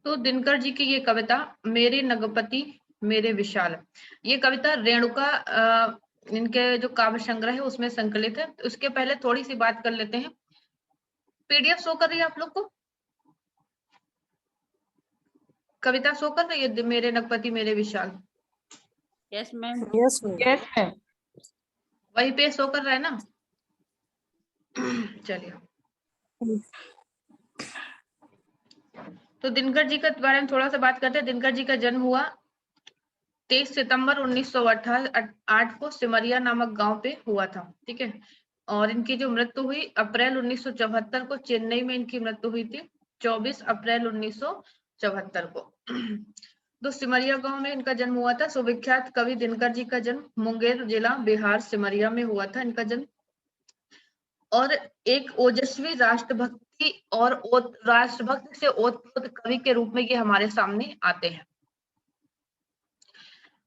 तो दिनकर जी की ये कविता मेरे नगपति मेरे विशाल, ये कविता रेणुका इनके जो काव्य संग्रह है उसमें संकलित है। उसके पहले थोड़ी सी बात कर लेते हैं। पीडीएफ शो कर रही है आप लोग को? कविता शो कर रही है मेरे नगपति मेरे विशाल? Yes ma'am. Yes ma'am. वही पे शो कर रहा है ना? चलिए, तो दिनकर जी के बारे में थोड़ा सा बात करते हैं। दिनकर जी का जन्म हुआ 23 सितंबर 1908 को सिमरिया नामक गांव पे हुआ था। ठीक है, और इनकी जो मृत्यु हुई अप्रैल 1974 को चेन्नई में इनकी मृत्यु हुई थी, 24 अप्रैल 1974 को। तो सिमरिया गांव में इनका जन्म हुआ था। सुविख्यात कवि दिनकर जी का जन्म मुंगेर जिला बिहार सिमरिया में हुआ था इनका जन्म। और एक ओजस्वी राष्ट्रभक्ति और राष्ट्रभक्त से ओतप्रोत कवि के रूप में ये हमारे सामने आते हैं।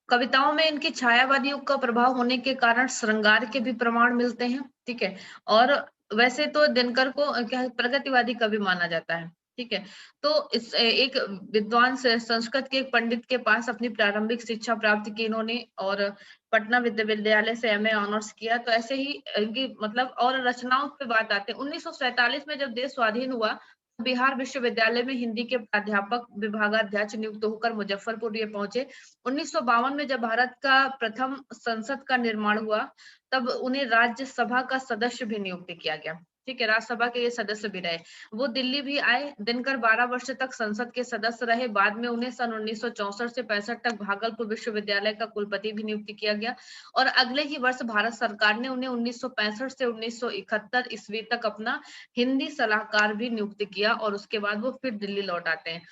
कविताओं में इनकी छायावादी युग का प्रभाव होने के कारण श्रृंगार के भी प्रमाण मिलते हैं। ठीक है, और वैसे तो दिनकर को क्या प्रगतिवादी कवि माना जाता है। ठीक है, तो इस एक विद्वान संस्कृत के एक पंडित के पास अपनी प्रारंभिक शिक्षा प्राप्त की इन्होंने, और पटना विश्वविद्यालय से एमए ऑनर्स किया। तो ऐसे ही इनकी मतलब और रचनाओं पे बात आते हैं। 1947 में जब देश स्वाधीन हुआ, बिहार विश्वविद्यालय में हिंदी के प्राध्यापक विभागाध्यक्ष नियुक्त होकर मुजफ्फरपुर ये पहुंचे। 1952 में जब भारत का प्रथम संसद का निर्माण हुआ, तब उन्हें राज्यसभा का सदस्य भी नियुक्त किया गया। ठीक है, राज्यसभा के ये सदस्य भी रहे। वो दिल्ली भी आए। दिनकर 12 वर्ष तक संसद के सदस्य रहे। बाद में उन्हें सन 1964 से 65 तक भागलपुर विश्वविद्यालय का कुलपति भी नियुक्त किया गया, और अगले ही वर्ष भारत सरकार ने उन्हें 1965 से 1971 ईस्वी तक अपना हिंदी सलाहकार भी नियुक्त किया, और उसके बाद वो फिर दिल्ली लौट आते हैं।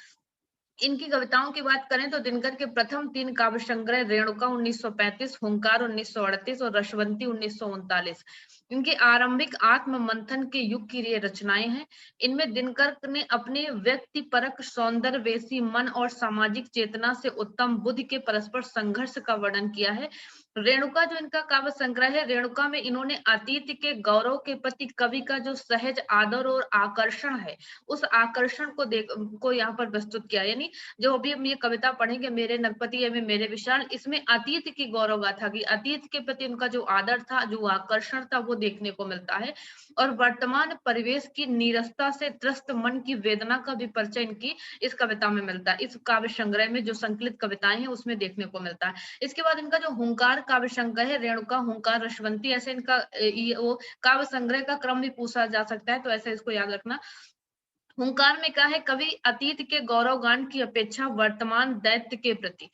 इनकी कविताओं की बात करें तो दिनकर के प्रथम 3 काव्य संग्रह रेणुका 1935, हुंकार 1938 और रसवंती 1939 इनके आरंभिक आत्म मंथन के युग की ये रचनाएं हैं। इनमें दिनकर ने अपने व्यक्तिपरक सौंदर्यवेशी मन और सामाजिक चेतना से उत्तम बुद्धि के परस्पर संघर्ष का वर्णन किया है। रेणुका जो इनका काव्य संग्रह है, रेणुका में इन्होंने अतीत के गौरव के प्रति कवि का जो सहज आदर और आकर्षण है, उस आकर्षण को यहाँ पर प्रस्तुत किया। यानी जो अभी हम ये कविता पढ़ेंगे मेरे नगपति एवं मेरे विशाल, इसमें अतीत की गौरव गाथा की, अतीत के प्रति उनका जो आदर था, जो आकर्षण था, वो देखने को मिलता है। और वर्तमान परिवेश की नीरसता से त्रस्त मन की वेदना का भी परिचय इनकी इस कविता में मिलता है। इस काव्य संग्रह में जो संकलित कविताएं हैं उसमें देखने को मिलता है। इसके बाद इनका जो हुंकार काव्य संग्रह है, रेणुका, हुंकार, रसवंती, ऐसे इनका वो काव्य संग्रह का क्रम भी पूछा जा सकता है, तो ऐसे इसको याद रखना। हुंकार में क्या है, कवि अतीत के गौरवगान की अपेक्षा वर्तमान दैत्य के प्रति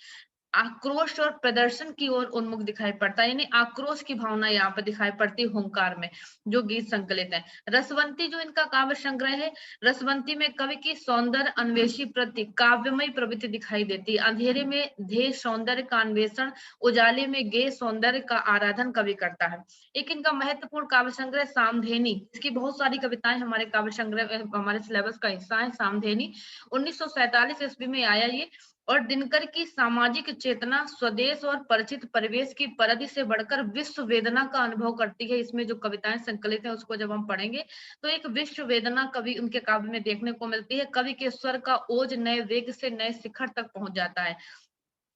आक्रोश और प्रदर्शन की ओर उन्मुख दिखाई पड़ता है। यानी आक्रोश की भावना यहाँ पर दिखाई पड़ती है हुंकार में, जो गीत संकलित है। रसवंती जो इनका काव्य संग्रह है, रसवंती में कवि की सौंदर्य अन्वेषी प्रति काव्यमय प्रवृत्ति दिखाई देती है। अंधेरे में ध्येय सौंदर्य का अन्वेषण, उजाले में गेय सौंदर्य का आराधन कवि करता है। एक इनका महत्वपूर्ण काव्य संग्रह सामधेनी, इसकी बहुत सारी कविताएं हमारे काव्य संग्रह हमारे सिलेबस का हिस्सा है। सामधेनी 1947 ईस्वी में आया ये। और दिनकर की सामाजिक चेतना स्वदेश और परिचित परिवेश की परिधि से बढ़कर विश्व वेदना का अनुभव करती है। इसमें जो कविताएं संकलित है उसको जब हम पढ़ेंगे तो एक विश्व वेदना कवि उनके काव्य में देखने को मिलती है। कवि के स्वर का ओज नए वेग से नए शिखर तक पहुंच जाता है।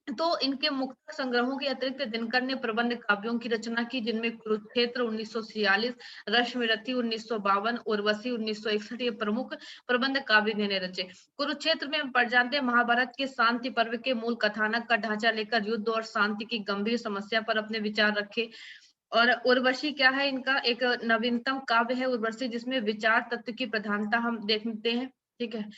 तो इनके मुक्त संग्रहों के अतिरिक्त दिनकर ने प्रबंध काव्यों की रचना की, जिनमें कुरुक्षेत्र 1946, रश्मिरथी 1952, उर्वशी 1961 ये प्रमुख प्रबंध काव्य इन्होंने रचे। कुरुक्षेत्र में हम पढ़ जानते हैं महाभारत के शांति पर्व के मूल कथानक का ढांचा लेकर युद्ध और शांति की गंभीर समस्या पर अपने विचार रखे। और उर्वशी क्या है, इनका एक नवीनतम काव्य है उर्वशी, जिसमें विचार तत्व की प्रधानता हम देखते हैं। ठीक है,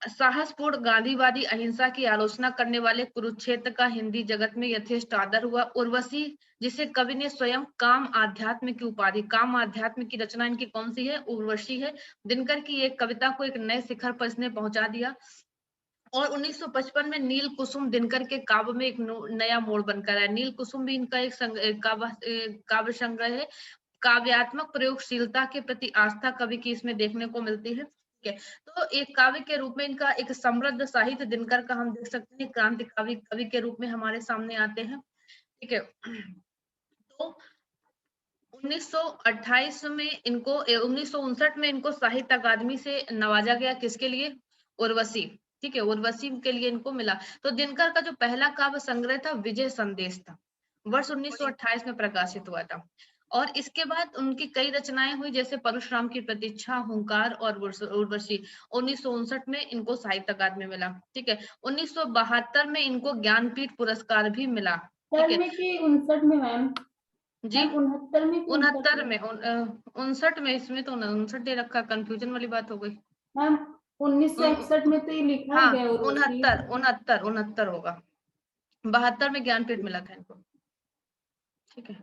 साहसपूर्ण गांधीवादी अहिंसा की आलोचना करने वाले कुरुक्षेत्र का हिंदी जगत में यथेष्ट आदर हुआ। उर्वशी जिसे कवि ने स्वयं काम आध्यात्म की उपाधि, काम आध्यात्म की रचना इनकी कौन सी है, उर्वशी है। दिनकर की एक कविता को एक नए शिखर पर इसने पहुंचा दिया। और 1955 में नील कुसुम दिनकर के काव्य में एक नया मोड़ बनकर आया। नील कुसुम भी इनका एक काव्य संग्रह है। काव्यात्मक प्रयोगशीलता के प्रति आस्था कवि की इसमें देखने को मिलती है। ठीक है, तो एक काव्य के रूप में इनका एक समृद्ध साहित्य दिनकर का हम देख सकते हैं। क्रांति कवि के रूप में हमारे सामने आते हैं। ठीक है, तो 1928 में इनको 1959 में इनको साहित्य अकादमी से नवाजा गया। किसके लिए? उर्वशी। ठीक है, उर्वशी के लिए इनको मिला। तो दिनकर का जो पहला काव्य संग्रह था विजय संदेश था, वर्ष 1928 में प्रकाशित हुआ था। और इसके बाद उनकी कई रचनाएं हुई, जैसे परशुराम की प्रतीक्षा, हुंकार और उर्वशी। 1959 में इनको साहित्य अकादमी मिला। ठीक है, 1972 में इनको ज्ञानपीठ पुरस्कार भी मिला। ठीक है, में कि 59 में मैम? जी 69 में कि 69 में 59 में, इसमें तो 59 दे रखा, कंफ्यूजन वाली बात हो गई मैम। 1961 में तो ये लिखा हाँ, गया उर्वशी। 69 होगा। 72 में ज्ञानपीठ मिला था इनको। ठीक है,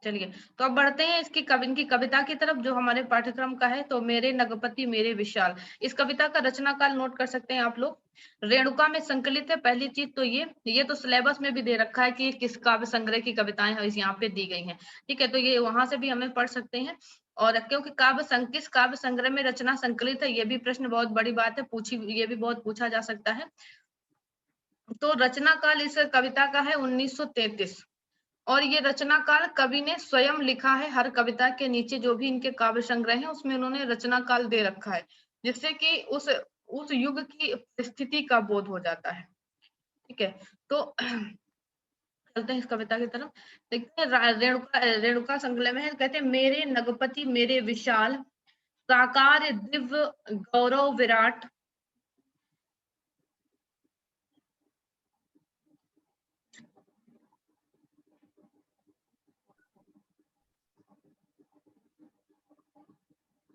चलिए तो अब बढ़ते हैं इनकी कविता की तरफ, जो हमारे पाठ्यक्रम का है। तो मेरे नगपति मेरे विशाल, इस कविता का रचना काल नोट कर सकते हैं आप लोग। रेणुका में संकलित है। पहली चीज तो ये तो सिलेबस में भी दे रखा है कि किस काव्य संग्रह की कविताएं यहाँ पे दी गई हैं। ठीक है, तो ये वहां से भी हमें पढ़ सकते हैं। और क्योंकि किस काव्य संग्रह में रचना संकलित है, ये भी प्रश्न बहुत बड़ी बात है, ये भी बहुत पूछा जा सकता है। तो रचना काल इस कविता का है 1933, और ये रचना काल कवि ने स्वयं लिखा है। हर कविता के नीचे जो भी इनके काव्य संग्रह है उसमें उन्होंने रचना काल दे रखा है, जिससे कि उस युग की परिस्थिति का बोध हो जाता है। ठीक है, तो चलते हैं इस कविता की तरफ। देखते हैं रेणुका संकलय में है, कहते हैं मेरे नगपति मेरे विशाल, साकार दिव्य गौरव विराट,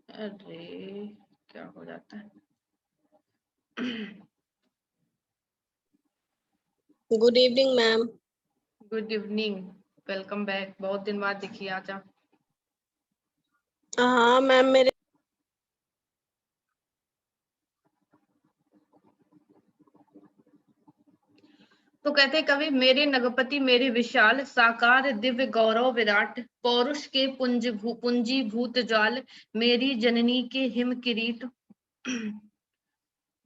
अरे क्या हो जाता है। Good evening ma'am. Good evening, welcome back, बहुत दिन बाद दिखी आज आप। हाँ मैम, मेरे तो कहते हैं कवि, मेरे नगपति मेरे विशाल, साकार दिव्य गौरव विराट, पौरुष के पुंजी भूत जाल, मेरी जननी के हिम किरीट,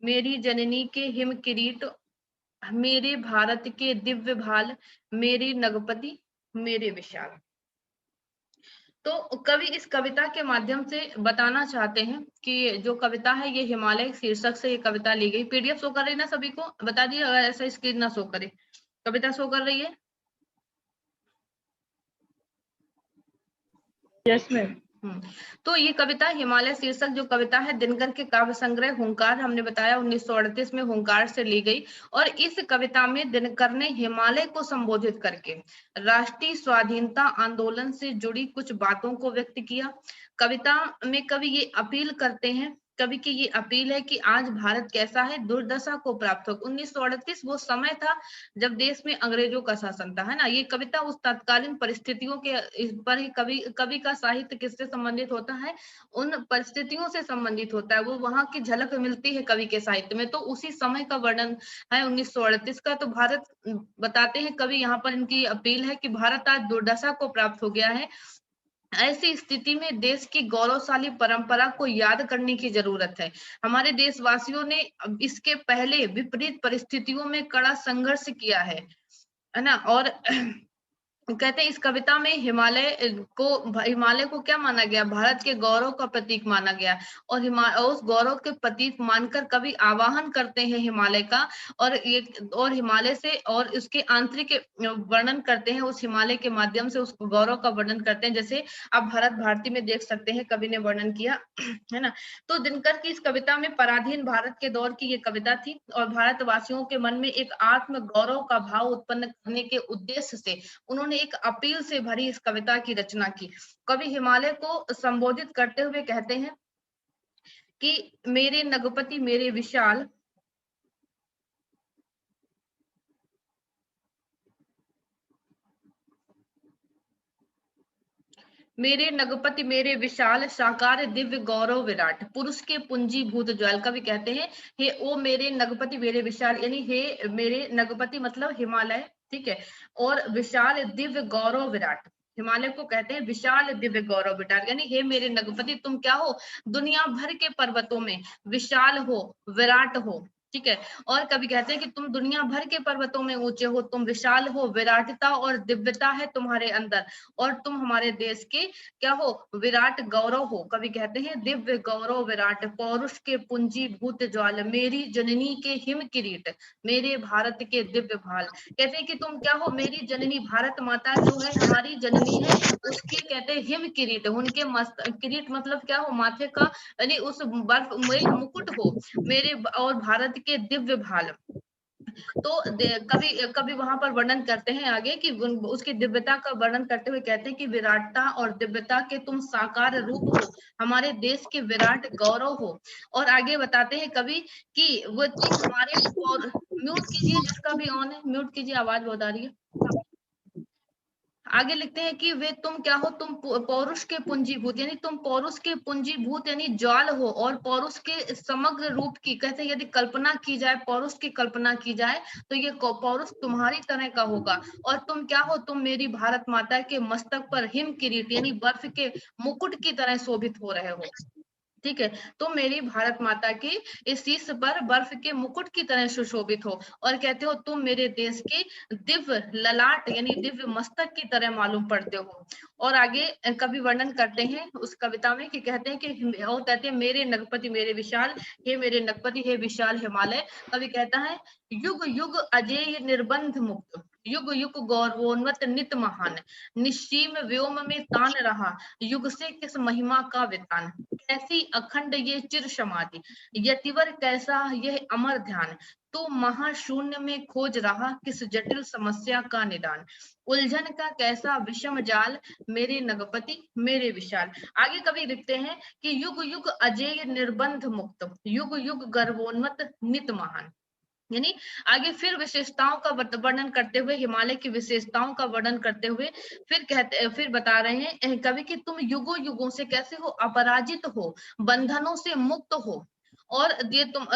मेरी जननी के हिम किरीट, मेरे भारत के दिव्य भाल, मेरे नगपति मेरे विशाल। तो कवि इस कविता के माध्यम से बताना चाहते हैं कि जो कविता है ये हिमालय शीर्षक से ये कविता ली गई। पीडीएफ शो कर रही ना सभी को, बता दिए अगर ऐसा स्क्रीन ना शो करे। कविता शो कर रही है? Yes ma'am. तो ये कविता हिमालय शीर्षक जो कविता है दिनकर के काव्य संग्रह हुंकार, हमने बताया 1938 में हुंकार से ली गई। और इस कविता में दिनकर ने हिमालय को संबोधित करके राष्ट्रीय स्वाधीनता आंदोलन से जुड़ी कुछ बातों को व्यक्त किया। कविता में कवि ये अपील करते हैं, कवि की ये अपील है कि आज भारत कैसा है, दुर्दशा को प्राप्त हो। 1938 वो समय था जब देश में अंग्रेजों का शासन था, है ना। ये कविता उस तत्कालीन परिस्थितियों के इस पर ही कवि का साहित्य किससे संबंधित होता है, उन परिस्थितियों से संबंधित होता है। वो वहां की झलक मिलती है कवि के साहित्य में, तो उसी समय का वर्णन है 1938 का। तो भारत बताते हैं कवि, यहाँ पर इनकी अपील है कि भारत आज दुर्दशा को प्राप्त हो गया है। ऐसी स्थिति में देश की गौरवशाली परंपरा को याद करने की जरूरत है। हमारे देशवासियों ने इसके पहले विपरीत परिस्थितियों में कड़ा संघर्ष किया है ना। और कहते हैं इस कविता में हिमालय को क्या माना गया, भारत के गौरव का प्रतीक माना गया। और उस गौरव के प्रतीक मानकर कवि आवाहन करते हैं हिमालय का, और हिमालय से और उसके आंतरिक वर्णन करते हैं। उस हिमालय के माध्यम से उस गौरव का वर्णन करते हैं, जैसे आप भारत भारती में देख सकते हैं कवि ने वर्णन किया, है ना। तो दिनकर की इस कविता में पराधीन भारत के दौर की ये कविता थी, और भारतवासियों के मन में एक आत्म गौरव का भाव उत्पन्न करने के उद्देश्य से उन्होंने एक अपील से भरी इस कविता की रचना की। कवि हिमालय को संबोधित करते हुए कहते हैं कि मेरे नगपति मेरे विशाल, मेरे नगपति मेरे विशाल, साकार दिव्य गौरव विराट, पुरुष के पुंजी भूत ज्वाल। कवि कहते हैं हे ओ मेरे नगपति मेरे विशाल, यानी हे मेरे नगपति मतलब हिमालय, ठीक है, और विशाल दिव्य गौरव विराट। हिमालय को कहते हैं विशाल दिव्य गौरव विराट, यानी हे मेरे नगपति तुम क्या हो, दुनिया भर के पर्वतों में विशाल हो, विराट हो, ठीक है। और कभी कहते हैं कि तुम दुनिया भर के पर्वतों में ऊंचे हो, तुम विशाल हो, विराटता और दिव्यता है तुम्हारे अंदर, और तुम हमारे देश के क्या हो, विराट गौरव हो। कभी कहते हैं दिव्य गौरव विराट, पौरुष के पुंजीभूत ज्वाल, मेरी जननी के हिम किरीट, मेरे भारत के दिव्य भाल। कहते हैं कि तुम क्या हो, मेरी जननी भारत माता जो है हमारी जननी है, उसके कहते हैं हिम किरीट, उनके मस्त किरीट मतलब क्या हो, माथे का यानी उस बर्फ में एक मुकुट हो, मेरे और भारत के दिव्य भाल। तो कभी कभी वहां पर वर्णन करते हैं आगे कि उसकी दिव्यता का वर्णन करते हुए कहते हैं कि विराटता और दिव्यता के तुम साकार रूप हो, हमारे देश के विराट गौरव हो। और आगे बताते हैं कभी कि वो तुम हमारे म्यूट कीजिए, जिसका भी ऑन है म्यूट कीजिए, आवाज बहुत आ रही है। आगे लिखते हैं कि वे तुम क्या हो, तुम पौरुष के पुंजीभूत, यानी तुम पौरुष के पुंजीभूत यानी ज्वाल हो, और पौरुष के समग्र रूप की, कहते हैं यदि कल्पना की जाए, पौरुष की कल्पना की जाए तो ये पौरुष तुम्हारी तरह का होगा। और तुम क्या हो, तुम मेरी भारत माता के मस्तक पर हिम किरीट यानी बर्फ के मुकुट की तरह शोभित हो रहे हो। ठीक है, तो मेरी भारत माता के इस शीश पर बर्फ के मुकुट की तरह सुशोभित हो, और कहते हो तुम मेरे देश के दिव्य ललाट यानी दिव्य मस्तक की तरह मालूम पड़ते हो। और आगे कवि वर्णन करते हैं उस कविता में कि कहते हैं कि, और कहते हैं मेरे नगपति मेरे विशाल, हे मेरे नगपति हे विशाल हिमालय। कवि कहता है युग युग अजेय निर्बंध मुक्त, युग युग गौरवोन्नत नित महान, निश्चीम व्योम में तान रहा, युग से किस महिमा का वितान, कैसी अखंड ये चिर समाधि, यतिवर कैसा यह अमर ध्यान, तो महाशून्य में खोज रहा किस जटिल समस्या का निदान, उलझन का कैसा विषम जाल, मेरे नगपति मेरे विशाल। आगे कवि लिखते हैं कि युग युग अजेय निर्बंध मुक्त, युग युग गर्वोन्नत नित महान। यानी आगे फिर विशेषताओं का वर्णन करते हुए, हिमालय की विशेषताओं का वर्णन करते हुए फिर बता रहे हैं कवि कि तुम युगों युगों से कैसे हो, अपराजित हो, बंधनों से मुक्त हो। और ये तुम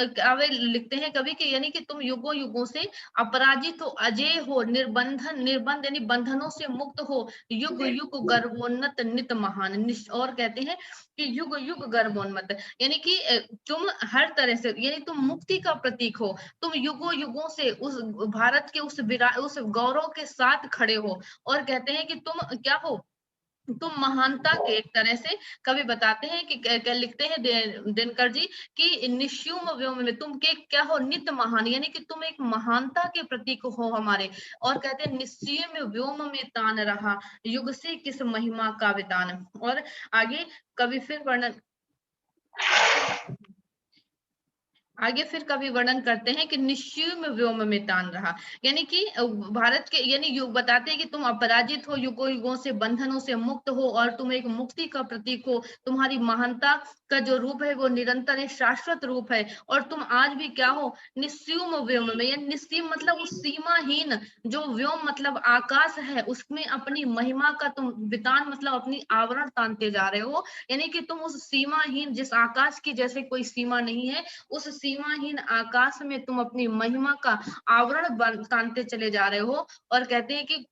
लिखते हैं कवि कि यानी कि तुम युगों युगों से अपराजित हो, अजय हो, निर्बंध यानी बंधनों से मुक्त हो, युग युग गर्वोन्नत नित महान। और कहते हैं कि युग युग गर्वोन्नत यानी कि तुम हर तरह से यानी तुम मुक्ति का प्रतीक हो, तुम युगों युगों से उस भारत के उस गौरव के साथ खड़े हो। और कहते हैं कि तुम क्या हो, तुम महानता के एक तरह से कवि बताते हैं कि क्या लिखते हैं दिनकर जी कि निश्युम व्योम में तुम के क्या हो, नित महान यानी कि तुम एक महानता के प्रतीक हो हमारे। और कहते हैं निश्चय व्योम में तान रहा, युग से किस महिमा का वितान। और आगे कवि फिर वर्णन करते हैं कि निश्चय व्योम में तान रहा, यानी कि भारत के यानी युग बताते हैं कि तुम अपराजित हो, युगों युगों से बंधनों से मुक्त हो, और तुम एक मुक्ति का प्रतीक हो, तुम्हारी महानता का जो रूप है वो निरंतर है, शाश्वत रूप है। और तुम आज भी क्या हो, निस्सीम व्योम में, यानी निस्सीम मतलब उस सीमाहीन, जो व्योम मतलब आकाश है, उसमें अपनी महिमा का तुम वितान मतलब अपनी आवरण तानते जा रहे हो। यानी कि तुम उस सीमाहीन, जिस आकाश की जैसे कोई सीमा नहीं है, उस सीमाहीन आकाश में तुम अपनी महिमा का आवरण तानते चले जा रहे हो। और कहते हैं कि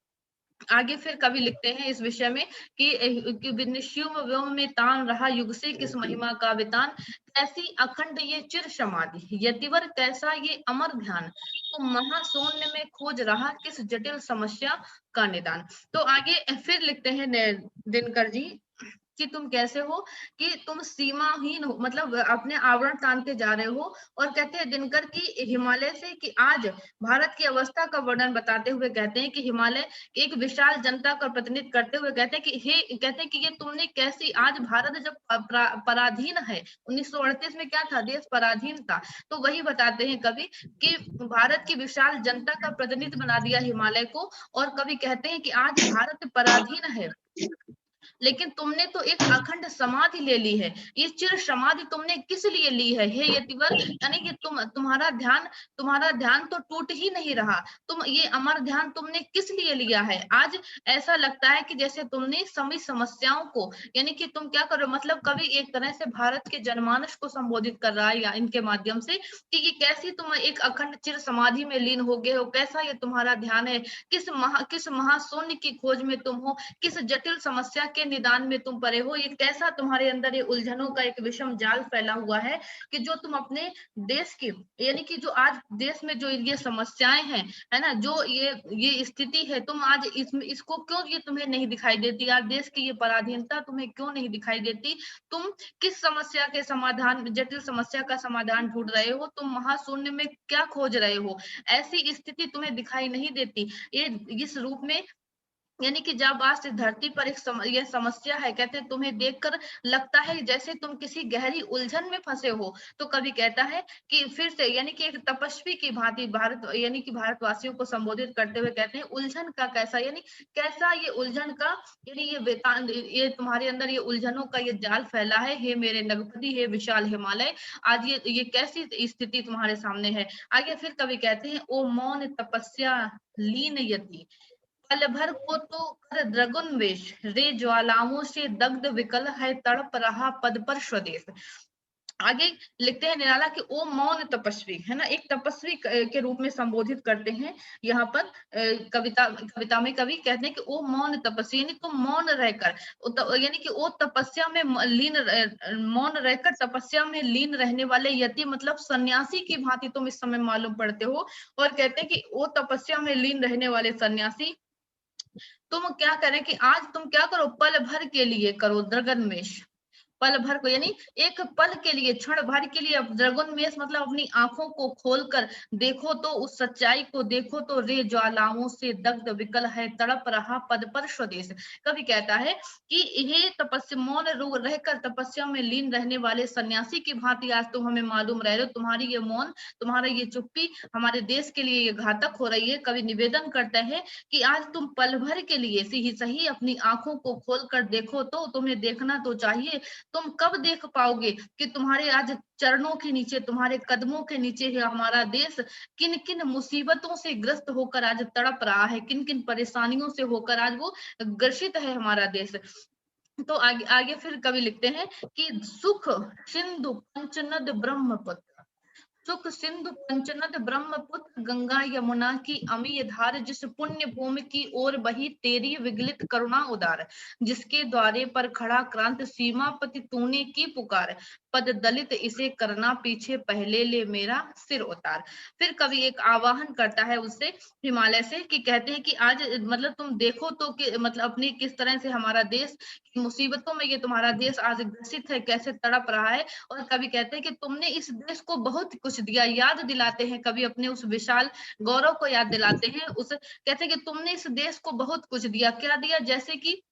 आगे फिर कवि लिखते हैं इस विषय में कि निश्युम व्योम में तान रहा, युग से किस महिमा का वितान, कैसी अखंड ये चिर समाधि, यतिवर कैसा ये अमर ध्यान, तो महाशून्य में खोज रहा किस जटिल समस्या का निदान। तो आगे फिर लिखते हैं दिनकर जी कि तुम कैसे हो, कि तुम सीमाहीन हो मतलब अपने आवरण तानते जा रहे हो। और कहते हैं दिनकर की हिमालय से कि आज भारत की अवस्था का वर्णन बताते हुए कहते हैं कि हिमालय एक विशाल जनता का प्रतिनिधित्व करते हुए कहते हैं कि कहते हैं कि ये तुमने कैसी, आज भारत जब पराधीन है, 1938 में क्या था, देश पराधीन था, तो वही बताते हैं कवि कि भारत की विशाल जनता का प्रतिनिधित्व बना दिया हिमालय को। और कवि कहते हैं कि आज भारत पराधीन है, लेकिन तुमने तो एक अखंड समाधि ले ली है, ये चिर समाधि तुमने किस लिए ली है हे यतिवर, यानी कि तुम्हारा ध्यान तो टूट ही नहीं रहा, तुम ये अमर ध्यान तुमने किस लिए लिया है। आज ऐसा लगता है कि जैसे तुमने सभी समस्याओं को, यानी कि तुम क्या करो, मतलब कवि एक तरह से भारत के जनमानस को संबोधित कर रहा है या इनके माध्यम से कि ये कैसी तुम एक अखंड चिर समाधि में लीन हो गए हो, कैसा ये तुम्हारा ध्यान है, किस महाशून्य की खोज में तुम हो, किस जटिल समस्या के निदान में तुम पड़े हो, ये कैसा तुम्हारे अंदर ये उलझनों का एक विषम जाल फैला हुआ है कि जो तुम अपने देश की, यानी कि जो आज देश में जो ये समस्याएं हैं, है ना, जो ये स्थिति है, तुम आज इसको क्यों ये तुम्हें नहीं दिखाई देती, आज देश की ये पराधीनता तुम्हें क्यों नहीं दिखाई देती, तुम किस समस्या के समाधान, जटिल समस्या का समाधान ढूंढ रहे हो, तुम महाशून्य में क्या खोज रहे हो, ऐसी स्थिति तुम्हें दिखाई नहीं देती। ये इस रूप में, यानी कि जब आज इस धरती पर एक यह समस्या है, कहते हैं तुम्हें देखकर लगता है जैसे तुम किसी गहरी उलझन में फंसे हो। तो कवि कहता है कि फिर से, यानी कि एक तपस्वी की भांति भारत, यानी कि भारतवासियों को संबोधित करते हुए कहते हैं, उलझन का कैसा, यानी कैसा ये उलझन का, यानी ये तुम्हारे अंदर ये उलझनों का ये जाल फैला है, हे मेरे नगपति, हे विशाल हिमालय, आज ये कैसी स्थिति तुम्हारे सामने है। आगे फिर कवि कहते हैं, ओ मौन तपस्या लीन यति, पल भर को तो कर द्रगुन वेश, रे ज्वालाओं से दग्ध विकल है तड़प रहा पद पर स्वदेश। आगे लिखते हैं निराला कि ओ मौन तपस्वी, है ना, एक तपस्वी के रूप में संबोधित करते हैं यहाँ पर कविता में कवि कहते हैं कि ओ मौन तपस्वी, यानी तुम मौन रहकर, यानी कि ओ तपस्या में लीन, मौन रहकर तपस्या में लीन रहने वाले यति, मतलब सन्यासी की भांति तुम इस समय मालूम पड़ते हो। और कहते हैं कि ओ तपस्या में लीन रहने वाले सन्यासी, तुम क्या करें कि आज तुम क्या करो, पल भर के लिए करो द्रगन्वेष, पल भर को, यानी एक पल के लिए, क्षण भर के लिए द्रगुन्वेष, मतलब अपनी आंखों को खोलकर देखो तो उस सच्चाई को देखो तो, रे ज्वालाओं से दग्ध विकल है तड़प रहा पद पर स्वदेश। कवि कहता है कि ये तपस्या, मौन रहकर तपस्या में लीन रहने वाले सन्यासी की भांति आज तुम हमें मालूम रह रहे हो, तुम्हारी ये मौन, तुम्हारा ये चुप्पी हमारे देश के लिए ये घातक हो रही है। कवि निवेदन करता है कि आज तुम पल भर के लिए सही अपनी आंखों को खोलकर देखो तो, तुम्हें देखना तो चाहिए, तुम कब देख पाओगे कि तुम्हारे आज चरणों के नीचे, तुम्हारे कदमों के नीचे है हमारा देश, किन किन मुसीबतों से ग्रस्त होकर आज तड़प रहा है, किन किन परेशानियों से होकर आज वो ग्रसित है हमारा देश। तो आगे फिर कवि लिखते हैं कि सुख सिंधु पंचनद ब्रह्मपुत्र, सुख सिंधु पंचनद ब्रह्मपुत्र, गंगा यमुना की अमीय धार, जिस पुण्य भूमि की ओर बही तेरी विगलित करुणा उदार, जिसके द्वारे पर खड़ा क्रांत सीमापति तूने की पुकार, पद दलित इसे करना पीछे पहले ले मेरा सिर उतार। फिर कवि एक आवाहन करता है उससे, हिमालय से, कि कहते हैं कि आज मतलब तुम देखो तो कि मतलब अपनी किस तरह से हमारा देश मुसीबतों में, ये तुम्हारा देश आज ग्रसित है, कैसे तड़प रहा है। और कवि कहते हैं कि तुमने इस देश को बहुत कुछ दिया, याद दिलाते हैं कवि अपने उस विशाल गौरव को याद दिलाते हैं, उस कहते हैं कि तुमने इस देश को बहुत कुछ दिया, क्या दिया, जैसे कि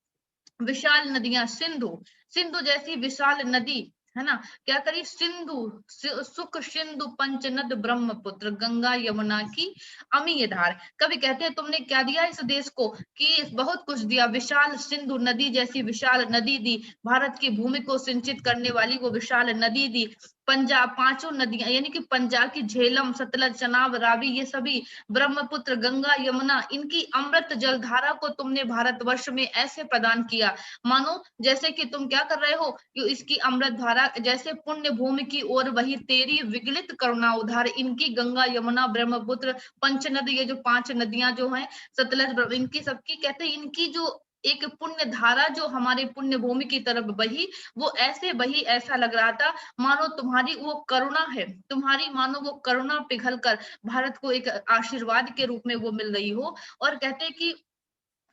विशाल नदियां, सिंधु जैसी विशाल नदी, है ना, क्या करी, सिंधु सुख सिंधु पंचनद ब्रह्मपुत्र, गंगा यमुना की अमीय धार। कवि कहते हैं तुमने क्या दिया इस देश को, कि बहुत कुछ दिया, विशाल सिंधु नदी जैसी विशाल नदी दी, भारत की भूमि को सिंचित करने वाली वो विशाल नदी दी, पंजाब, पांचों नदियां, यानी कि पंजाब की झेलम, सतलज, चनाब, रावी, ये सभी, ब्रह्मपुत्र, गंगा, यमुना, इनकी अमृत जलधारा को तुमने भारतवर्ष में ऐसे प्रदान किया, मानो जैसे कि तुम क्या कर रहे हो, कि इसकी अमृत धारा जैसे पुण्य भूमि की ओर वही तेरी विगलित करुणा उधार, इनकी गंगा, यमुना, ब्रह्मपुत्र, पंचनद, ये जो 5 नदियां जो हैं, सतलज, इनकी सबकी, कहते हैं इनकी जो एक पुण्य धारा जो हमारे पुण्य भूमि की तरफ बही, वो ऐसे बही, ऐसा लग रहा था मानो तुम्हारी वो करुणा है, तुम्हारी मानो वो करुणा पिघलकर भारत को एक आशीर्वाद के रूप में वो मिल रही हो। और कहते हैं कि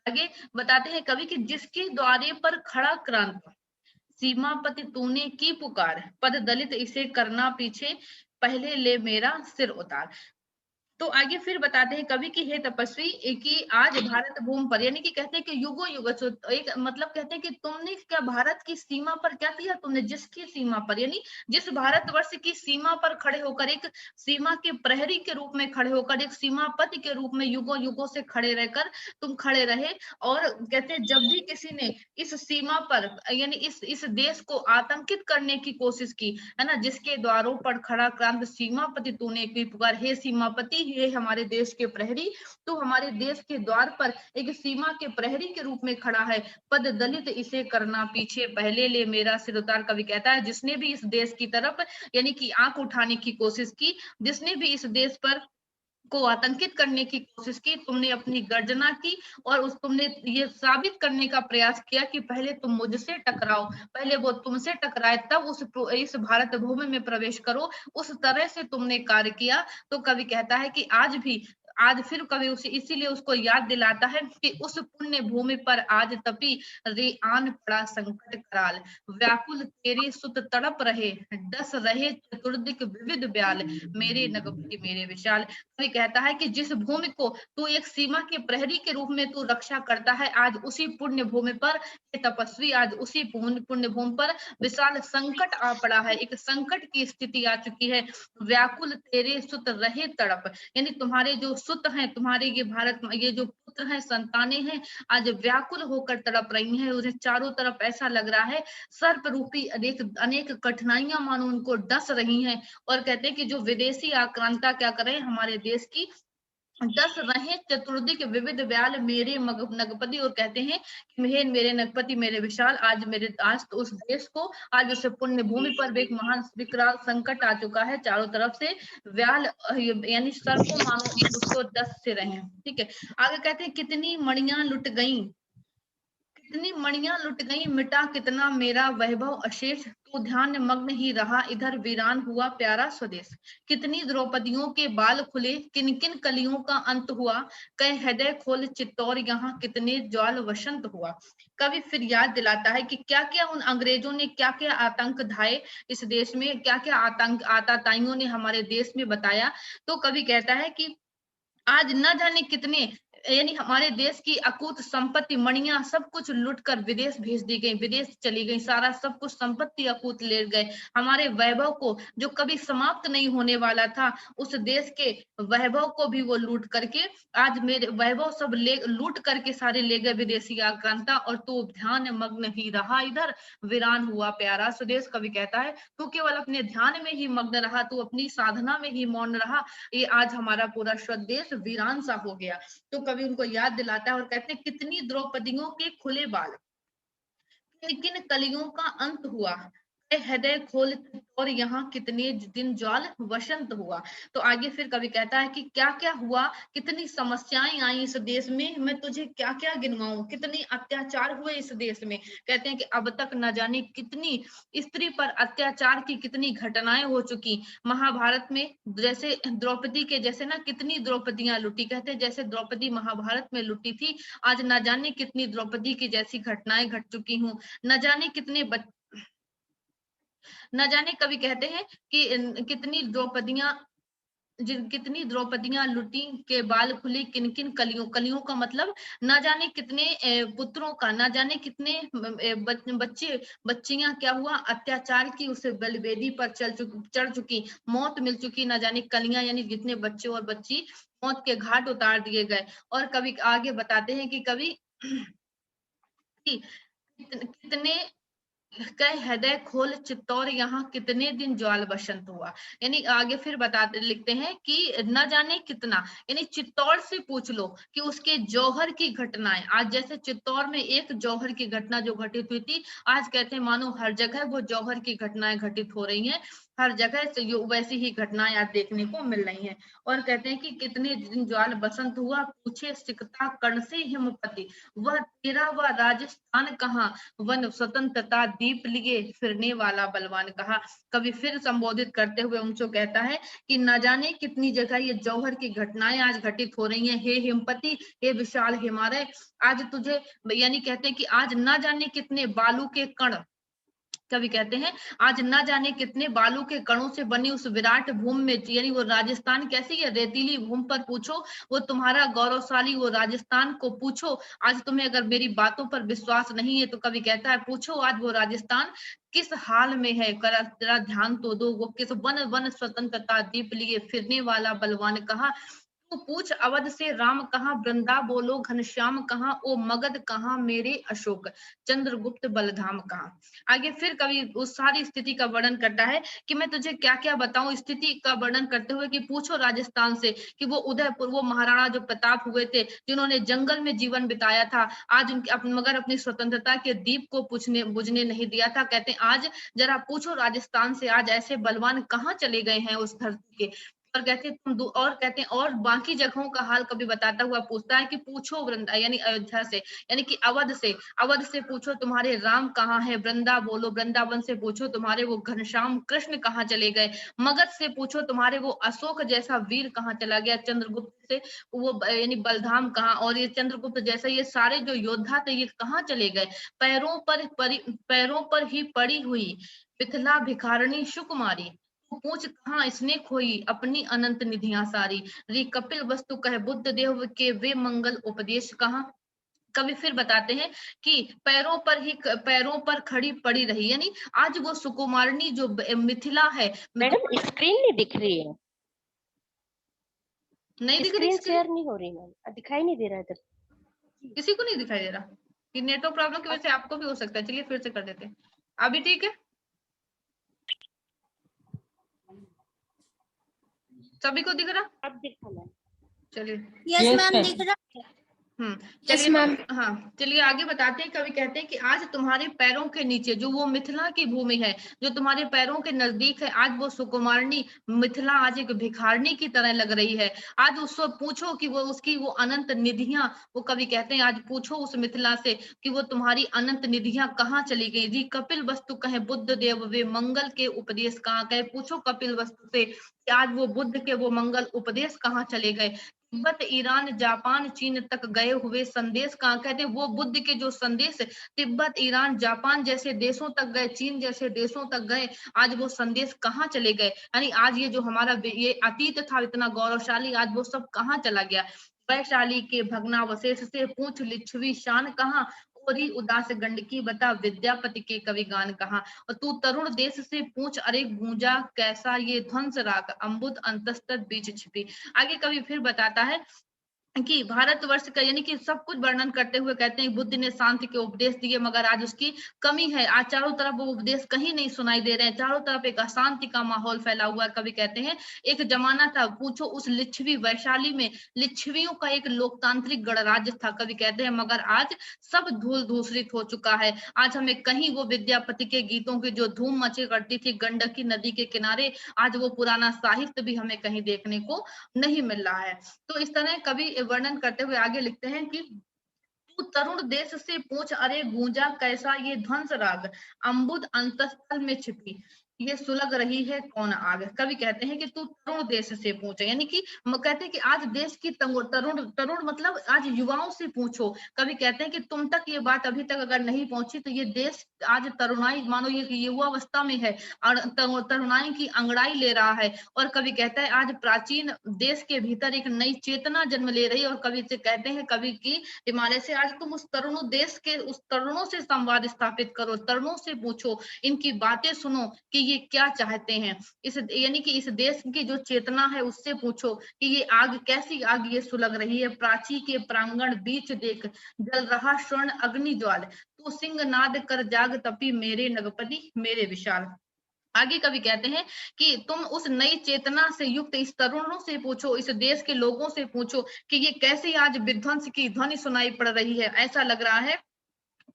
आगे बताते हैं कवि कि जिसके द्वारे पर खड़ा क्रांत, सीमापति तूने की पुकार, पद दलित इसे करना पीछे पहले ले मेरा सिर उतार। तो आगे फिर बताते हैं कवि की, हे तपस्वी, कि आज भारत भूमि पर, यानी कि कहते हैं कि युगों युग, एक मतलब कहते हैं कि तुमने क्या भारत की सीमा पर क्या किया, तुमने जिसकी सीमा पर, यानी जिस भारतवर्ष की सीमा पर खड़े होकर, एक सीमा के प्रहरी के रूप में खड़े होकर, एक सीमापति के रूप में युगों युगों से खड़े रहकर तुम खड़े रहे। और कहते हैं जब भी किसी ने इस सीमा पर, यानी इस देश को आतंकित करने की कोशिश की, है ना, जिसके द्वारों पर खड़ा क्रांत सीमापति तूने की पुकार, हे सीमापति, ये हमारे देश के प्रहरी, तो हमारे देश के द्वार पर एक सीमा के प्रहरी के रूप में खड़ा है, पद दलित इसे करना पीछे पहले ले मेरा सिर उतार। कवि कहता है जिसने भी इस देश की तरफ, यानी कि आंख उठाने की कोशिश की, जिसने भी इस देश पर को आतंकित करने की कोशिश की, तुमने अपनी गर्जना की और तुमने ये साबित करने का प्रयास किया कि पहले तुम मुझसे टकराओ, पहले वो तुमसे टकराए तब इस भारत भूमि में प्रवेश करो, उस तरह से तुमने कार्य किया। तो कवि कहता है कि आज फिर कवि इसीलिए उसको याद दिलाता है कि उस पुण्य भूमि पर आज तपी रे आन पड़ा संकट कराल, व्याकुल तेरे सुत तड़प रहे, डस रहे चतुर्दिक विविध ब्याल, मेरे नगपति मेरे विशाल। कवि कहता है कि जिस भूमि को तू एक सीमा के प्रहरी के रूप में तू रक्षा करता है, आज उसी पुण्य भूमि पर तपस्वी, आज उसी पुण्य भूमि पर विशाल संकट आ पड़ा है, एक संकट की स्थिति आ चुकी है। व्याकुल तेरे सुत रहे तड़प, यानी तुम्हारे जो सुत हैं, तुम्हारे ये जो पुत्र हैं, संतानें हैं, आज व्याकुल होकर तड़प रही हैं। उन्हें चारों तरफ ऐसा लग रहा है सर्प रूपी अनेक कठिनाइयां मानो उनको डस रही हैं। और कहते हैं कि जो विदेशी आक्रांता क्या कर रहे हैं हमारे देश की, डस रहे चतुर्दिक विविध व्याल मेरे नगपति, और कहते हैं कि मेरे नगपति मेरे विशाल, आज तो उस देश को, आज उस पुण्य भूमि पर भी एक महान विकराल संकट आ चुका है, चारों तरफ से व्याल यानी सर्पों मानो उसको डस से रहे हैं। ठीक है, आगे कहते हैं कितनी मणियां लुट गई, कितनी मणियां लुट गई, मिटा कितना मेरा वैभव अशेष, तू ध्यान मग्न ही रहा इधर वीरान हुआ प्यारा स्वदेश, कितनी द्रौपदियों के बाल खुले, किन किन कलियों का अंत हुआ, कह हृदय खोल चित्तौर यहाँ कितने ज्वाल वसंत हुआ। कवि फिर याद दिलाता है कि क्या क्या उन अंग्रेजों ने क्या क्या आतंक ढाए इस देश में, क्या क्या आताताइयों ने हमारे देश में बताया। तो कवि कहता है कि आज न जाने कितने, यानी हमारे देश की अकूत संपत्ति मणियां सब कुछ लुटकर विदेश भेज दी गई, विदेश चली गई, सारा सब कुछ संपत्ति अकूत ले गए, हमारे वैभव को जो कभी समाप्त नहीं होने वाला था, उस देश के वैभव को भी वो लूट करके, आज मेरे वैभव सब लूट करके सारे ले गए विदेशी आक्रांता, और तू ध्यान मग्न ही रहा इधर वीरान हुआ प्यारा स्वदेश। कवि कहता है तू केवल अपने ध्यान में ही मग्न रहा, तू अपनी साधना में ही मौन रहा, ये आज हमारा पूरा स्वदेश वीरान सा हो गया। तो कवि उनको याद दिलाता है और कहते हैं कितनी द्रौपदियों के खुले बाल, किन किन कलियों का अंत हुआ, हृदय खोल और यहाँ कितने दिन ज्वाल वसंत हुआ। तो आगे फिर कवि कहता है कि क्या क्या हुआ, कितनी समस्याएं आई इस देश में, मैं तुझे क्या क्या गिनवाऊं, कितने अत्याचार हुए इस देश में। कहते हैं कि अब तक न जाने कितनी स्त्री पर अत्याचार की कितनी घटनाएं हो चुकी। महाभारत में जैसे द्रौपदी के जैसे ना कितनी द्रौपदियां लुटी, कहते हैं जैसे द्रौपदी महाभारत में लुटी थी, आज न जाने कितनी द्रौपदी की जैसी घटनाएं घट चुकी हूँ, न जाने न जाने कवि कहते हैं कि कितनी द्रौपदियां लुटी के बाल खुली, किन किन कलियों, कलियों का मतलब न जाने कितने पुत्रों का, न जाने कितने बच्चियां क्या हुआ अत्याचार की उस बलवेदी पर चढ़ चुकी, मौत मिल चुकी, न जाने कलियां यानी जितने बच्चे और बच्ची मौत के घाट उतार दिए गए। और कवि आगे बताते हैं कि कवि कितने कह हृदय खोल चित्तौर यहाँ कितने दिन ज्वाल बसंत हुआ, यानी आगे फिर बताते लिखते हैं कि न जाने कितना, यानी चित्तौड़ से पूछ लो कि उसके जौहर की घटनाएं, आज जैसे चित्तौड़ में एक जौहर की घटना जो घटित हुई थी, आज कहते हैं मानो हर जगह वो जौहर की घटनाएं घटित हो रही हैं, हर जगह से वैसी ही घटनाएं आज देखने को मिल रही हैं। और कहते हैं कि कितने दिन ज्वाल बसंत हुआ, पूछे सिकता कर्ण से हिमपति, वह तेरा वह राजस्थान कहाँ, वन स्वतंत्रता दीप लिए फिरने वाला बलवान कहा। कवि फिर संबोधित करते हुए उनसे कहता है कि न जाने कितनी जगह ये जौहर की घटनाएं आज घटित हो रही हैं, हे हिमपति, हे विशाल हिमालय, आज तुझे, यानी कहते हैं कि आज न जाने कितने बालू के कण, कवि कहते हैं आज न जाने कितने बालू के कणों से बनी उस विराट भूमि में, यानी वो राजस्थान कैसी है, रेतीली भूमि पर पूछो वो तुम्हारा गौरवशाली वो राजस्थान को पूछो। आज तुम्हें अगर मेरी बातों पर विश्वास नहीं है तो कवि कहता है पूछो आज वो राजस्थान किस हाल में है, तेरा ध्यान तो दो, वो किस वन वन स्वतंत्रता दीप लिए फिरने वाला बलवान कहा, तू पूछ अवध से राम कहाँ, वृंदा बोलो घनश्याम कहाँ, ओ मगध कहाँ मेरे अशोक, चंद्रगुप्त बलधाम कहाँ। आगे फिर कवि उस सारी स्थिति का वर्णन करता है कि मैं तुझे क्या क्या बताऊं, स्थिति का वर्णन करते हुए कि पूछो राजस्थान से कि वो उदयपुर, वो महाराणा जो प्रताप हुए थे जिन्होंने जंगल में जीवन बिताया था, आज उनके मगर अपनी स्वतंत्रता के दीप को बुझने नहीं दिया था। कहते हैं आज जरा पूछो राजस्थान से आज ऐसे बलवान कहाँ चले गए हैं उस धरती के, और कहते हैं और कहते हैं और बाकी जगहों का हाल कभी बताता हुआ पूछता है कि पूछो वृंदा यानी अयोध्या से, यानी कि अवध से पूछो तुम्हारे राम कहाँ है, वृंदा बोलो वृंदावन से पूछो तुम्हारे वो घनश्याम कृष्ण कहाँ चले गए, मगध से पूछो तुम्हारे वो अशोक जैसा वीर कहाँ चला गया, चंद्रगुप्त से वो यानी बलधाम कहाँ, और ये चंद्रगुप्त जैसा ये सारे जो योद्धा थे ये कहाँ चले गए, पैरों पर ही पड़ी हुई मिथिला भिखारिणी सुकुमारी, तू पूछ कहाँ इसने खोई अपनी अनंत निधियां सारी, री कपिल वस्तु कह बुद्ध देव के वे मंगल उपदेश कहाँ। कवि फिर बताते हैं कि पैरों पर खड़ी पड़ी रही, यानी आज वो सुकुमारनी जो मिथिला है। मैडम स्क्रीन नहीं दिख रही है, नहीं दिख रही, स्क्रीन शेयर नहीं हो रही मैम, दिखाई नहीं दे रहा है इधर, किसी को नहीं दिखाई दे रहा कि नेटवर्क प्रॉब्लम की वजह से आपको भी हो सकता है। चलिए फिर से कर देते हैं, अभी ठीक है, सभी को दिख रहा? अब दिखा मैम। चलिए यस मैम दिख रहा। चलिए हाँ चलिए आगे बताते हैं। कवि कहते हैं कि आज तुम्हारे पैरों के नीचे जो वो मिथिला की भूमि है, जो तुम्हारे पैरों के नजदीक है, आज वो सुकुमारनी मिथिला आज एक भिखारिणी की तरह लग रही है। आज उससे पूछो कि वो उसकी वो अनंत निधियां, वो कवि कहते हैं आज पूछो उस मिथिला से कि वो तुम्हारी अनंत निधियां कहाँ चली गई। जी कपिल वस्तु कहे बुद्ध देव वे मंगल के उपदेश कहाँ गए, पूछो कपिल वस्तु से कि आज वो बुद्ध के वो मंगल उपदेश कहाँ चले गए। तिब्बत ईरान जापान चीन तक गए हुए संदेश कहाँ, कहते हैं वो बुद्ध के जो संदेश तिब्बत ईरान जापान जैसे देशों तक गए, चीन जैसे देशों तक गए, आज वो संदेश कहाँ चले गए। यानी आज ये जो हमारा ये अतीत था इतना गौरवशाली, आज वो सब कहाँ चला गया। वैशाली के भग्नावशेष से पूछ लिच्छवी शान कहाँ, ओरी उदास गंडकी बता विद्यापति के कवि गान कहाँ, और तू तरुण देश से पूछ अरे गूंजा कैसा ये ध्वंस राग, अम्बुद अंतस्तत बीच छिपी। आगे कवि फिर बताता है कि भारतवर्ष का यानी कि सब कुछ वर्णन करते हुए कहते हैं बुद्ध ने शांति के उपदेश दिए, मगर आज उसकी कमी है। आज चारों तरफ वो उपदेश कहीं नहीं सुनाई दे रहे हैं, चारों तरफ एक अशांति का माहौल फैला हुआ है। कवि कहते हैं एक जमाना था, पूछो उस लिच्छवी वैशाली में लिच्छवियों का एक लोकतांत्रिक गणराज्य था। कवि कहते हैं मगर आज सब धूल धूसरित हो चुका है। आज हमें कहीं वो विद्यापति के गीतों की जो धूम मचे करती थी गंडकी नदी के किनारे, आज वो पुराना साहित्य भी हमें कहीं देखने को नहीं मिल रहा है। तो इस तरह कवि वर्णन करते हुए आगे लिखते हैं कि तू तरुण देश से पूछ अरे गूंजा कैसा ये ध्वंस राग, अम्बुद अंतस्थल में छिपी ये सुलग रही है कौन आग। कवि कहते हैं कि तू तरुण देश से पूछे, यानी कि कहते हैं कि आज देश की तरुण मतलब आज युवाओं से पूछो। कवि कहते हैं कि तुम तक ये बात अभी तक अगर नहीं पहुंची तो ये देश आज तरुणाई मानो ये युवावस्था में है और तरुणाई की अंगड़ाई ले रहा है। और कवि कहता है आज प्राचीन देश के भीतर एक नई चेतना जन्म ले रही है। और कवि से कहते हैं कवि की हिमालय से आज तुम उस तरुणों देश के उस तरुणों से संवाद स्थापित करो, तरुणों से पूछो, इनकी बातें सुनो कि ये क्या चाहते हैं। इस यानी कि इस देश की जो चेतना है उससे पूछो कि ये आग कैसी आग ये सुलग रही है। प्राची के प्रांगण बीच देख जल रहा स्वर्ण अग्नि ज्वाल, तू सिंह नाद कर जाग तपी मेरे नगपति मेरे विशाल। आगे कवि कहते हैं कि तुम उस नई चेतना से युक्त इस तरुणों से पूछो, इस देश के लोगों से पूछो कि ये कैसे आज विध्वंस की ध्वनि सुनाई पड़ रही है। ऐसा लग रहा है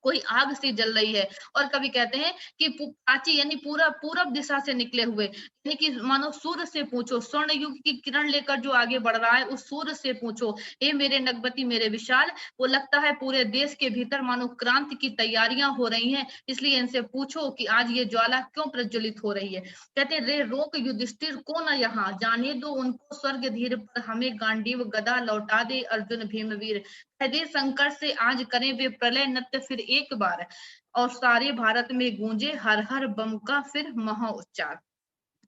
कोई आग सी जल रही है। और कवि कहते हैं कि प्राची यानी पूरा पूरब दिशा से निकले हुए, यानी कि मानो सूर्य से पूछो, स्वर्ण युग की किरण लेकर जो आगे बढ़ रहा है उस सूर्य से पूछो, हे मेरे नगपति मेरे विशाल। वो लगता है पूरे देश के भीतर मानो क्रांति की तैयारियां हो रही हैं, इसलिए इनसे पूछो कि आज ये ज्वाला क्यों प्रज्वलित हो रही है। कहते रे रोक युधिष्ठिर को न यहाँ, जाने दो उनको स्वर्ग धीर पर, हमें गांडीव गदा लौटा दे अर्जुन भीमवीर। दे संकट से आज करें वे प्रलय नृत्य फिर एक बार, और सारे भारत में गूंजे हर हर बम का फिर महाउच्चार।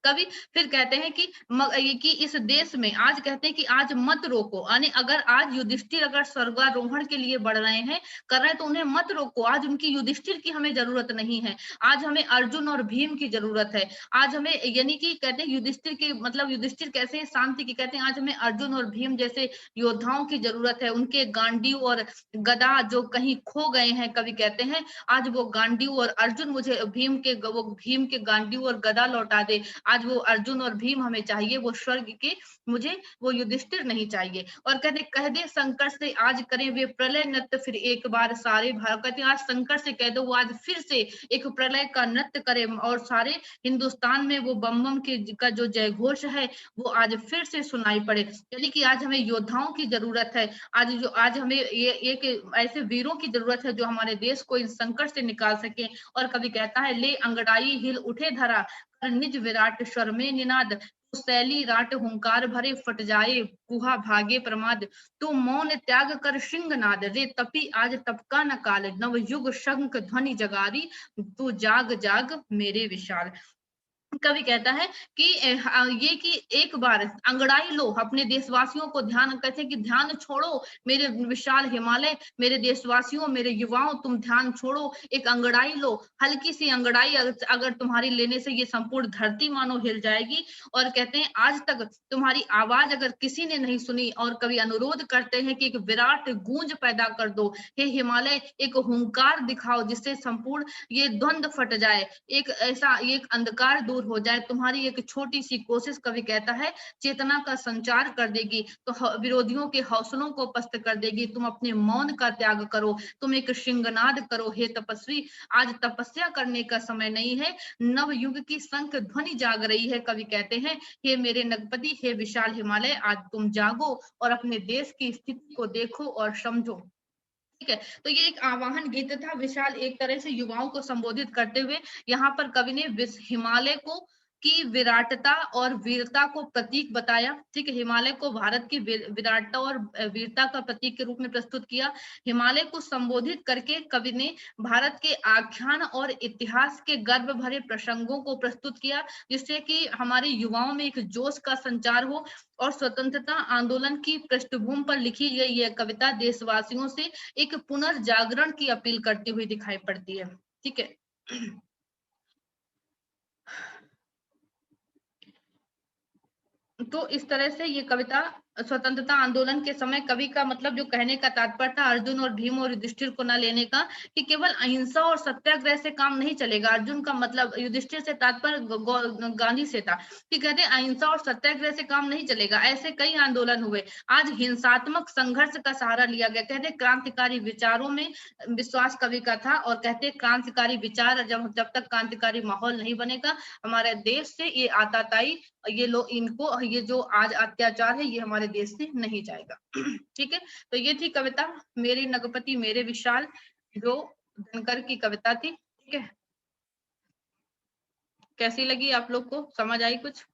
कवि फिर कहते हैं कि इस देश में आज कहते हैं कि आज मत रोको, यानी अगर आज युधिष्ठिर अगर स्वर्गारोहण के लिए बढ़ रहे हैं कर रहे हैं तो उन्हें मत रोको। आज उनकी युधिष्ठिर की हमें जरूरत नहीं है, आज हमें अर्जुन और भीम की जरूरत है। आज हमें यानी कि कहते हैं युधिष्ठिर की मतलब युधिष्ठिर कैसे शांति की, कहते हैं आज हमें अर्जुन और भीम जैसे योद्धाओं की जरूरत है। उनके गांडीव और गदा जो कहीं खो गए हैं, कवि कहते हैं आज वो गांडीव और अर्जुन मुझे भीम के गांडीव और गदा लौटा दे। आज आज वो अर्जुन और भीम हमें चाहिए, वो स्वर्ग के, मुझे वो युधिष्ठिर नहीं चाहिए। और कहते कह दे शंकर से आज करें वे प्रलय नृत्य फिर एक बार सारे भारत, कहते आज शंकर से कह दो वो आज फिर से एक प्रलय का नृत्य करे और सारे हिंदुस्तान में वो बम बम के का जो जय घोष है वो आज फिर से सुनाई पड़े। यानी कि आज हमें योद्धाओं की जरूरत है, आज हमें ये एक ऐसे वीरों की जरूरत है जो हमारे देश को इस संकट से निकाल सके। और कभी कहता है ले अंगड़ाई हिल उठे धरा कर निज विराट स्वर में निनाद, शैली राट हुंकार भरे फट जाए कुहा भागे प्रमाद, तू मौन त्याग कर सिंहनाद रे तपी आज तपका न काल, नव युग शंख ध्वनि जगारी तू जाग जाग मेरे विशाल। कवि कहता है कि ये कि एक बार अंगड़ाई लो, अपने देशवासियों को ध्यान कहते हैं कि ध्यान छोड़ो मेरे विशाल हिमालय, मेरे देशवासियों मेरे युवाओं तुम ध्यान छोड़ो, एक अंगड़ाई लो, हल्की सी अंगड़ाई अगर तुम्हारी लेने से ये संपूर्ण धरती मानो हिल जाएगी। और कहते हैं आज तक तुम्हारी आवाज अगर किसी ने नहीं सुनी, और कवि अनुरोध करते हैं कि एक विराट गूंज पैदा कर दो, हे हिमालय एक हुंकार दिखाओ जिससे संपूर्ण ये द्वंद्व फट जाए, एक ऐसा एक अंधकार दूर हो जाए। तुम्हारी एक छोटी सी कोशिश, कवि कहता है, चेतना का संचार कर देगी, तो विरोधियों के हौसलों को पस्त कर देगी। तुम अपने मौन का त्याग करो, तुम एक सिंहनाद करो, हे तपस्वी आज तपस्या करने का समय नहीं है, नव युग की शंख ध्वनि जाग रही है। कवि कहते हैं हे मेरे नगपति, हे विशाल हिमालय आज तुम जागो और अपने देश की स्थिति को देखो और समझो। ठीक है, तो ये एक आवाहन गीत था विशाल, एक तरह से युवाओं को संबोधित करते हुए यहाँ पर कवि ने हिमालय को की विराटता और वीरता को प्रतीक बताया। ठीक है, हिमालय को भारत की विराटता और वीरता का प्रतीक के रूप में प्रस्तुत किया। हिमालय को संबोधित करके कवि ने भारत के आख्यान और इतिहास के गर्व भरे प्रसंगों को प्रस्तुत किया, जिससे कि हमारे युवाओं में एक जोश का संचार हो। और स्वतंत्रता आंदोलन की पृष्ठभूमि पर लिखी गई यह कविता देशवासियों से एक पुनर्जागरण की अपील करती हुई दिखाई पड़ती है। ठीक है, तो इस तरह से ये कविता स्वतंत्रता आंदोलन के समय कवि का मतलब जो कहने का तात्पर्य था अर्जुन और भीम और युधिष्ठिर को न लेने का, कि केवल अहिंसा और सत्याग्रह से काम नहीं चलेगा। अर्जुन का मतलब युधिष्ठिर से तात्पर्य गांधी से था कि कहते अहिंसा और सत्याग्रह से काम नहीं चलेगा, ऐसे कई आंदोलन हुए, आज हिंसात्मक संघर्ष का सहारा लिया गया। कहते क्रांतिकारी विचारों में विश्वास कवि का था, और कहते क्रांतिकारी विचार जब तक क्रांतिकारी माहौल नहीं बनेगा हमारे देश से ये आताताई ये लोग इनको ये जो आज अत्याचार है ये हमारे देश से नहीं जाएगा। ठीक है, तो ये थी कविता मेरी नगपति मेरे विशाल, जो दिनकर की कविता थी। ठीक है, कैसी लगी आप लोग को, समझ आई कुछ?